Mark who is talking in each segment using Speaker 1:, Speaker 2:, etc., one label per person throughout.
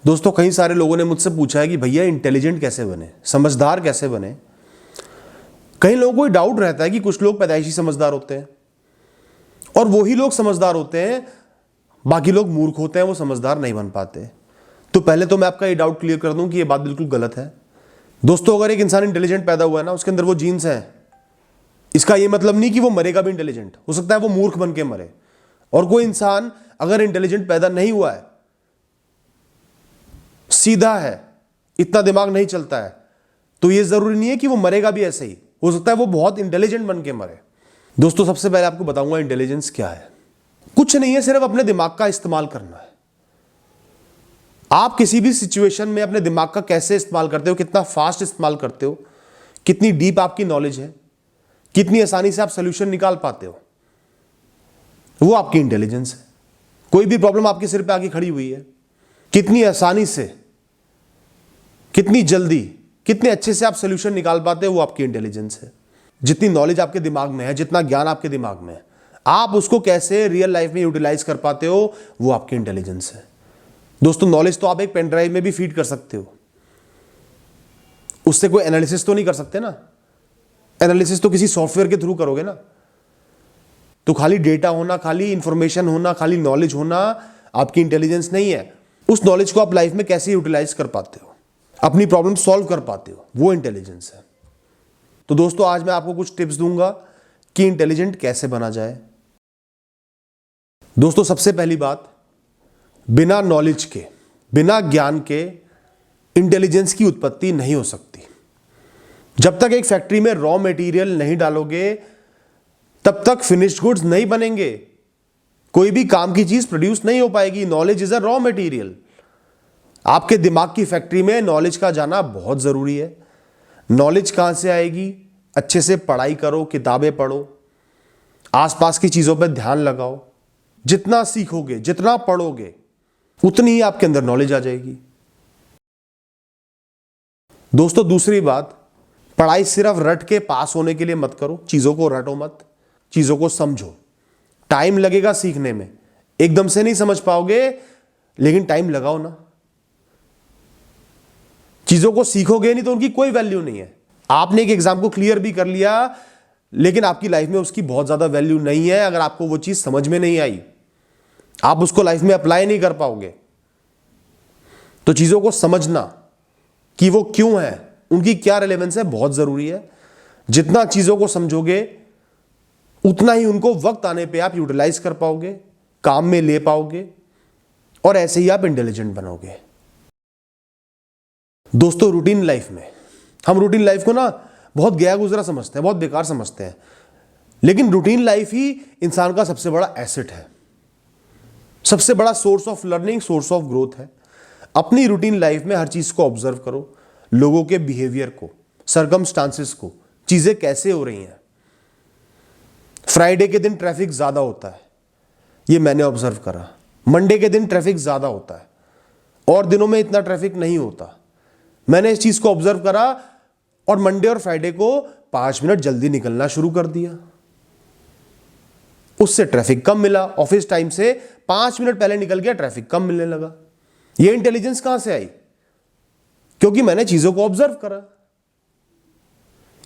Speaker 1: दोस्तों कई सारे लोगों ने मुझसे पूछा है कि भैया इंटेलिजेंट कैसे बने, समझदार कैसे बने। कई लोगों को डाउट रहता है कि कुछ लोग पैदाइशी समझदार होते हैं और वही लोग समझदार होते हैं, बाकी लोग मूर्ख होते हैं, वो समझदार नहीं बन पाते। तो पहले तो मैं आपका ये डाउट क्लियर कर दूं कि ये बात बिल्कुल गलत है। दोस्तों अगर एक इंसान इंटेलिजेंट पैदा हुआ है ना, उसके अंदर वो जीन्स हैं, इसका ये मतलब नहीं कि वो मरेगा भी इंटेलिजेंट। हो सकता है वो मूर्ख बन के मरे। और कोई इंसान अगर इंटेलिजेंट पैदा नहीं हुआ है, सीधा है, इतना दिमाग नहीं चलता है, तो ये जरूरी नहीं है कि वो मरेगा भी ऐसे ही। हो सकता है वो बहुत इंटेलिजेंट बन के मरे। दोस्तों सबसे पहले आपको बताऊंगा इंटेलिजेंस क्या है। कुछ नहीं है, सिर्फ अपने दिमाग का इस्तेमाल करना है। आप किसी भी सिचुएशन में अपने दिमाग का कैसे इस्तेमाल करते हो, कितना फास्ट इस्तेमाल करते हो, कितनी डीप आपकी नॉलेज है, कितनी आसानी से आप सोल्यूशन निकाल पाते हो, वो आपकी इंटेलिजेंस है। कोई भी प्रॉब्लम आपके सिर पे आके खड़ी हुई है, कितनी आसानी से, कितनी जल्दी, कितने अच्छे से आप सोल्यूशन निकाल पाते हो, वो आपकी इंटेलिजेंस है। जितनी नॉलेज आपके दिमाग में है, जितना ज्ञान आपके दिमाग में है, आप उसको कैसे रियल लाइफ में यूटिलाइज कर पाते हो, वो आपकी इंटेलिजेंस है। दोस्तों नॉलेज तो आप एक पेन ड्राइव में भी फीड कर सकते हो, उससे कोई एनालिसिस तो नहीं कर सकते ना। एनालिसिस तो किसी सॉफ्टवेयर के थ्रू करोगे ना। तो खाली डेटा होना, खाली इंफॉर्मेशन होना, खाली नॉलेज होना आपकी इंटेलिजेंस नहीं है। उस नॉलेज को आप लाइफ में कैसे यूटिलाइज कर पाते हो, अपनी प्रॉब्लम सॉल्व कर पाते हो, वो इंटेलिजेंस है। तो दोस्तों आज मैं आपको कुछ टिप्स दूंगा कि इंटेलिजेंट कैसे बना जाए। दोस्तों सबसे पहली बात, बिना नॉलेज के, बिना ज्ञान के इंटेलिजेंस की उत्पत्ति नहीं हो सकती। जब तक एक फैक्ट्री में रॉ मटेरियल नहीं डालोगे, तब तक फिनिश्ड गुड्स नहीं बनेंगे, कोई भी काम की चीज प्रोड्यूस नहीं हो पाएगी। Knowledge is a raw material. आपके दिमाग की फैक्ट्री में नॉलेज का जाना बहुत जरूरी है। नॉलेज कहां से आएगी? अच्छे से पढ़ाई करो, किताबें पढ़ो, आसपास की चीजों पर ध्यान लगाओ। जितना सीखोगे, जितना पढ़ोगे, उतनी ही आपके अंदर नॉलेज आ जाएगी। दोस्तों दूसरी बात, पढ़ाई सिर्फ रट के पास होने के लिए मत करो। चीजों को रटो मत, चीजों को समझो। टाइम लगेगा सीखने में, एकदम से नहीं समझ पाओगे, लेकिन टाइम लगाओ ना। चीजों को सीखोगे नहीं तो उनकी कोई वैल्यू नहीं है। आपने एक एग्जाम को क्लियर भी कर लिया, लेकिन आपकी लाइफ में उसकी बहुत ज्यादा वैल्यू नहीं है अगर आपको वो चीज समझ में नहीं आई। आप उसको लाइफ में अप्लाई नहीं कर पाओगे। तो चीजों को समझना कि वो क्यों है, उनकी क्या रिलेवेंस है, बहुत जरूरी है। जितना चीजों को समझोगे, उतना ही उनको वक्त आने पे आप यूटिलाइज कर पाओगे, काम में ले पाओगे, और ऐसे ही आप इंटेलिजेंट बनोगे। दोस्तों रूटीन लाइफ में हम रूटीन लाइफ को ना बहुत गया गुजरा समझते हैं, बहुत बेकार समझते हैं, लेकिन रूटीन लाइफ ही इंसान का सबसे बड़ा एसेट है, सबसे बड़ा source of learning, source of growth है। अपनी रूटीन लाइफ में हर चीज को ऑब्जर्व करो, लोगों के बिहेवियर को, सर्कमस्टांसेस को, चीजें कैसे हो रही हैं। फ्राइडे के दिन ट्रैफिक ज्यादा होता है, ये मैंने ऑब्जर्व करा। मंडे के दिन ट्रैफिक ज्यादा होता है और दिनों में इतना ट्रैफिक नहीं होता। मैंने इस चीज को ऑब्जर्व करा और मंडे और फ्राइडे को 5 मिनट जल्दी निकलना शुरू कर दिया। उससे ट्रैफिक कम मिला। ऑफिस टाइम से 5 मिनट पहले निकल गया, ट्रैफिक कम मिलने लगा। यह इंटेलिजेंस कहां से आई? क्योंकि मैंने चीजों को ऑब्जर्व करा।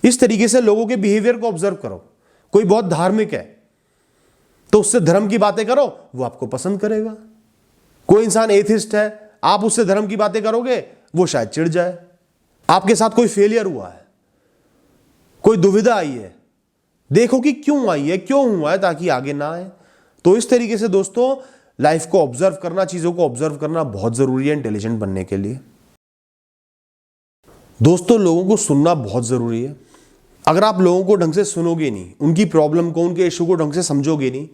Speaker 1: इस तरीके से लोगों के बिहेवियर को ऑब्जर्व करो। कोई बहुत धार्मिक है तो उससे धर्म की बातें करो, वो आपको पसंद करेगा। कोई इंसान एथिस्ट है, आप उससे धर्म की बातें करोगे, वो शायद चिढ़ जाए। आपके साथ कोई फेलियर हुआ है, कोई दुविधा आई है, देखो कि क्यों आई है, क्यों हुआ है, ताकि आगे ना आए। तो इस तरीके से दोस्तों लाइफ को ऑब्जर्व करना, चीजों को ऑब्जर्व करना बहुत जरूरी है इंटेलिजेंट बनने के लिए। दोस्तों लोगों को सुनना बहुत जरूरी है। अगर आप लोगों को ढंग से सुनोगे नहीं, उनकी प्रॉब्लम को, उनके इशू को ढंग से समझोगे नहीं,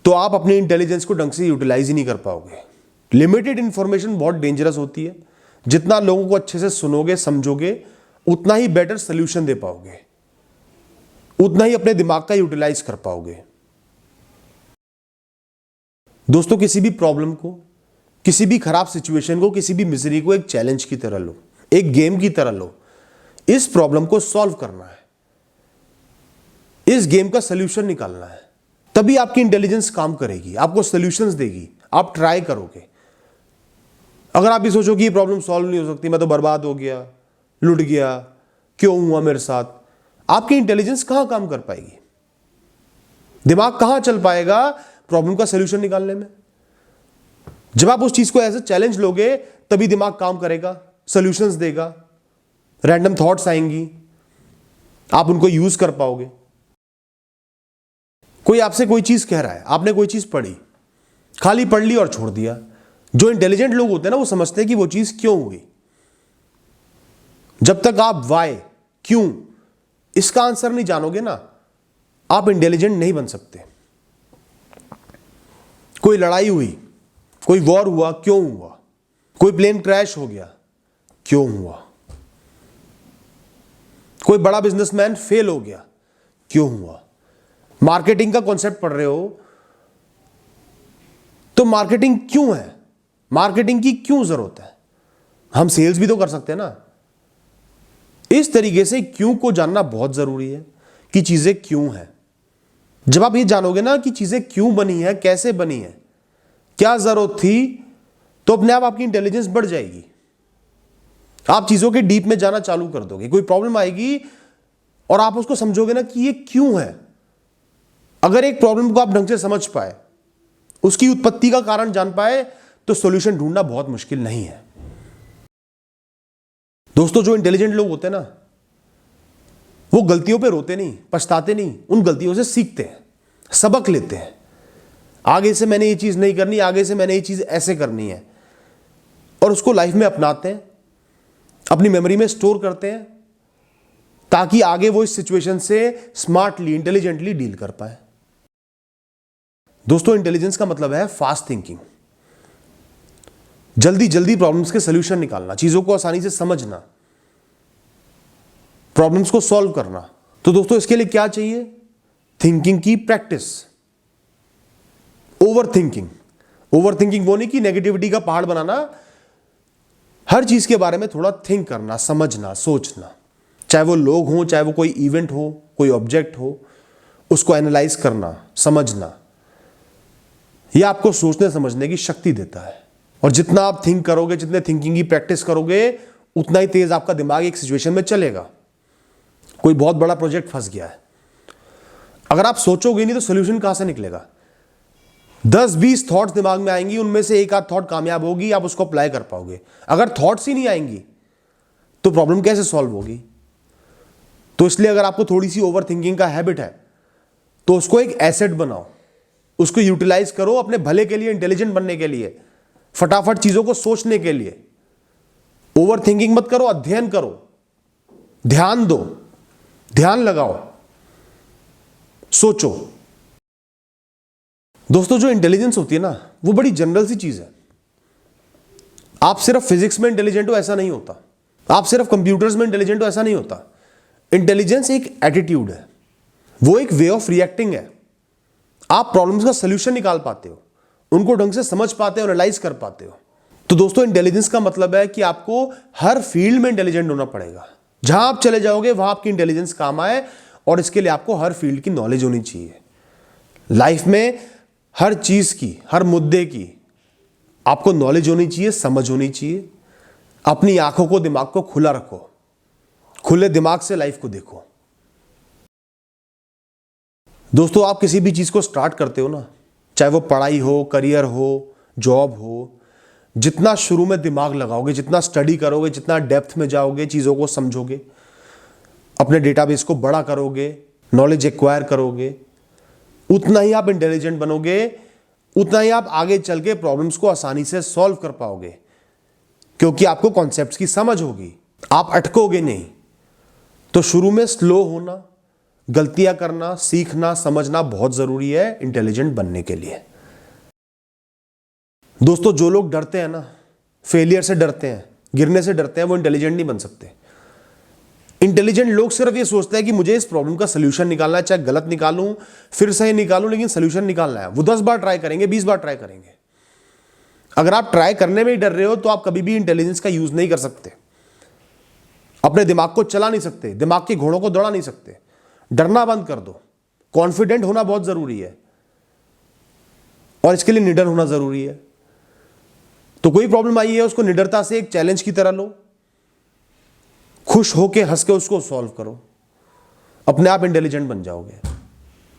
Speaker 1: तो आप अपनी इंटेलिजेंस को ढंग से यूटिलाइज ही नहीं कर पाओगे। लिमिटेड इंफॉर्मेशन बहुत डेंजरस होती है। जितना लोगों को अच्छे से सुनोगे, समझोगे, उतना ही बेटर सोल्यूशन दे पाओगे, उतना ही अपने दिमाग का यूटिलाइज कर पाओगे। दोस्तों किसी भी प्रॉब्लम को, किसी भी खराब सिचुएशन को, किसी भी मिजरी को एक चैलेंज की तरह लो, एक गेम की तरह लो। इस प्रॉब्लम को सॉल्व करना है, इस गेम का सोल्यूशन निकालना है, तभी आपकी इंटेलिजेंस काम करेगी, आपको सोल्यूशंस देगी, आप ट्राई करोगे। अगर आप ये सोचो कि ये प्रॉब्लम सॉल्व नहीं हो सकती, मैं तो बर्बाद हो गया, लुट गया, क्यों हुआ मेरे साथ, आपकी इंटेलिजेंस कहां काम कर पाएगी? दिमाग कहां चल पाएगा प्रॉब्लम का सॉल्यूशन निकालने में? जब आप उस चीज को एज ए चैलेंज लोगे तभी दिमाग काम करेगा, सॉल्यूशंस देगा, रैंडम थॉट्स आएंगी, आप उनको यूज कर पाओगे। कोई आपसे कोई चीज कह रहा है, आपने कोई चीज पढ़ी, खाली पढ़ ली और छोड़ दिया। जो इंटेलिजेंट लोग होते हैं ना, वो समझते हैं कि वो चीज क्यों हुई। जब तक आप वाई, क्यों, इसका आंसर नहीं जानोगे ना, आप इंटेलिजेंट नहीं बन सकते। कोई लड़ाई हुई, कोई वॉर हुआ, क्यों हुआ? कोई प्लेन क्रैश हो गया, क्यों हुआ? कोई बड़ा बिजनेसमैन फेल हो गया, क्यों हुआ? मार्केटिंग का कॉन्सेप्ट पढ़ रहे हो तो मार्केटिंग क्यों है, मार्केटिंग की क्यों जरूरत है? हम सेल्स भी तो कर सकते हैं ना। इस तरीके से क्यों को जानना बहुत जरूरी है कि चीजें क्यों हैं। जब आप ये जानोगे ना कि चीजें क्यों बनी है, कैसे बनी है, क्या जरूरत थी, तो अपने आप आपकी इंटेलिजेंस बढ़ जाएगी। आप चीजों के डीप में जाना चालू कर दोगे। कोई प्रॉब्लम आएगी और आप उसको समझोगे ना कि ये क्यों है। अगर एक प्रॉब्लम को आप ढंग से समझ पाए, उसकी उत्पत्ति का कारण जान पाए, तो सॉल्यूशन ढूंढना बहुत मुश्किल नहीं है। दोस्तों, जो इंटेलिजेंट लोग होते हैं ना, वो गलतियों पे रोते नहीं, पछताते नहीं, उन गलतियों से सीखते हैं, सबक लेते हैं। आगे से मैंने ये चीज नहीं करनी, आगे से मैंने ये चीज ऐसे करनी है, और उसको लाइफ में अपनाते हैं, अपनी मेमोरी में स्टोर करते हैं, ताकि आगे वो इस सिचुएशन से स्मार्टली, इंटेलिजेंटली डील कर पाए। दोस्तों, इंटेलिजेंस का मतलब है फास्ट थिंकिंग, जल्दी जल्दी प्रॉब्लम्स के सॉल्यूशन निकालना, चीजों को आसानी से समझना, प्रॉब्लम्स को सॉल्व करना। तो दोस्तों, इसके लिए क्या चाहिए? थिंकिंग की practice. Over thinking, over thinking वो नहीं कि नेगेटिविटी का पहाड़ बनाना, हर चीज के बारे में थोड़ा थिंक करना, समझना, सोचना, चाहे वो लोग हों, चाहे वो कोई इवेंट हो, कोई ऑब्जेक्ट हो, उसको एनालाइज करना, समझना। यह आपको सोचने समझने की शक्ति देता है। और जितना आप थिंक करोगे, जितने थिंकिंग की प्रैक्टिस करोगे, उतना ही तेज आपका दिमाग एक सिचुएशन में चलेगा। कोई बहुत बड़ा प्रोजेक्ट फंस गया है, अगर आप सोचोगे नहीं तो सोल्यूशन कहां से निकलेगा? 10-20 थॉट्स दिमाग में आएंगी, उनमें से एक आध थॉट कामयाब होगी, आप उसको अप्लाई कर पाओगे। अगर थॉट्स ही नहीं आएंगी तो प्रॉब्लम कैसे सॉल्व होगी? तो इसलिए अगर आपको थोड़ी सी ओवर थिंकिंग का हैबिट है, तो उसको एक एसेट बनाओ, उसको यूटिलाइज करो अपने भले के लिए, इंटेलिजेंट बनने के लिए, फटाफट चीजों को सोचने के लिए। ओवर थिंकिंग मत करो, अध्ययन करो, ध्यान दो, ध्यान लगाओ, सोचो। दोस्तों, जो इंटेलिजेंस होती है ना, वो बड़ी जनरल सी चीज है। आप सिर्फ फिजिक्स में इंटेलिजेंट हो ऐसा नहीं होता, आप सिर्फ कंप्यूटर्स में इंटेलिजेंट हो ऐसा नहीं होता। इंटेलिजेंस एक एटीट्यूड है, वो एक वे ऑफ रिएक्टिंग है। आप प्रॉब्लम्स का सॉल्यूशन निकाल पाते हो, उनको ढंग से समझ पाते हो, एनालाइज कर पाते हो। तो दोस्तों, इंटेलिजेंस का मतलब है कि आपको हर फील्ड में इंटेलिजेंट होना पड़ेगा। जहां आप चले जाओगे वहां आपकी इंटेलिजेंस काम आए, और इसके लिए आपको हर फील्ड की नॉलेज होनी चाहिए। लाइफ में हर चीज की, हर मुद्दे की आपको नॉलेज होनी चाहिए, समझ होनी चाहिए। अपनी आंखों को, दिमाग को खुला रखो, खुले दिमाग से लाइफ को देखो। दोस्तों, आप किसी भी चीज को स्टार्ट करते हो ना, चाहे वो पढ़ाई हो, करियर हो, जॉब हो, जितना शुरू में दिमाग लगाओगे, जितना स्टडी करोगे, जितना डेप्थ में जाओगे, चीजों को समझोगे, अपने डेटाबेस को बड़ा करोगे, नॉलेज एक्वायर करोगे, उतना ही आप इंटेलिजेंट बनोगे, उतना ही आप आगे चल के प्रॉब्लम्स को आसानी से सॉल्व कर पाओगे, क्योंकि आपको कॉन्सेप्ट्स की समझ होगी, आप अटकोगे नहीं। तो शुरू में स्लो होना, गलतियां करना, सीखना, समझना बहुत जरूरी है इंटेलिजेंट बनने के लिए। दोस्तों, जो लोग डरते हैं ना, फेलियर से डरते हैं, गिरने से डरते हैं, वो इंटेलिजेंट नहीं बन सकते। इंटेलिजेंट लोग सिर्फ ये सोचते हैं कि मुझे इस प्रॉब्लम का सलूशन निकालना है, चाहे गलत निकालूं, फिर सही निकालूं, लेकिन सलूशन निकालना है। वो 10 बार ट्राई करेंगे, 20 बार ट्राई करेंगे। अगर आप ट्राई करने में ही डर रहे हो तो आप कभी भी इंटेलिजेंस का यूज नहीं कर सकते, अपने दिमाग को चला नहीं सकते, दिमाग के घोड़ों को दौड़ा नहीं सकते। डरना बंद कर दो। कॉन्फिडेंट होना बहुत जरूरी है, और इसके लिए निडर होना जरूरी है। तो कोई प्रॉब्लम आई है उसको निडरता से एक चैलेंज की तरह लो, खुश होके हंस के उसको सॉल्व करो, अपने आप इंटेलिजेंट बन जाओगे।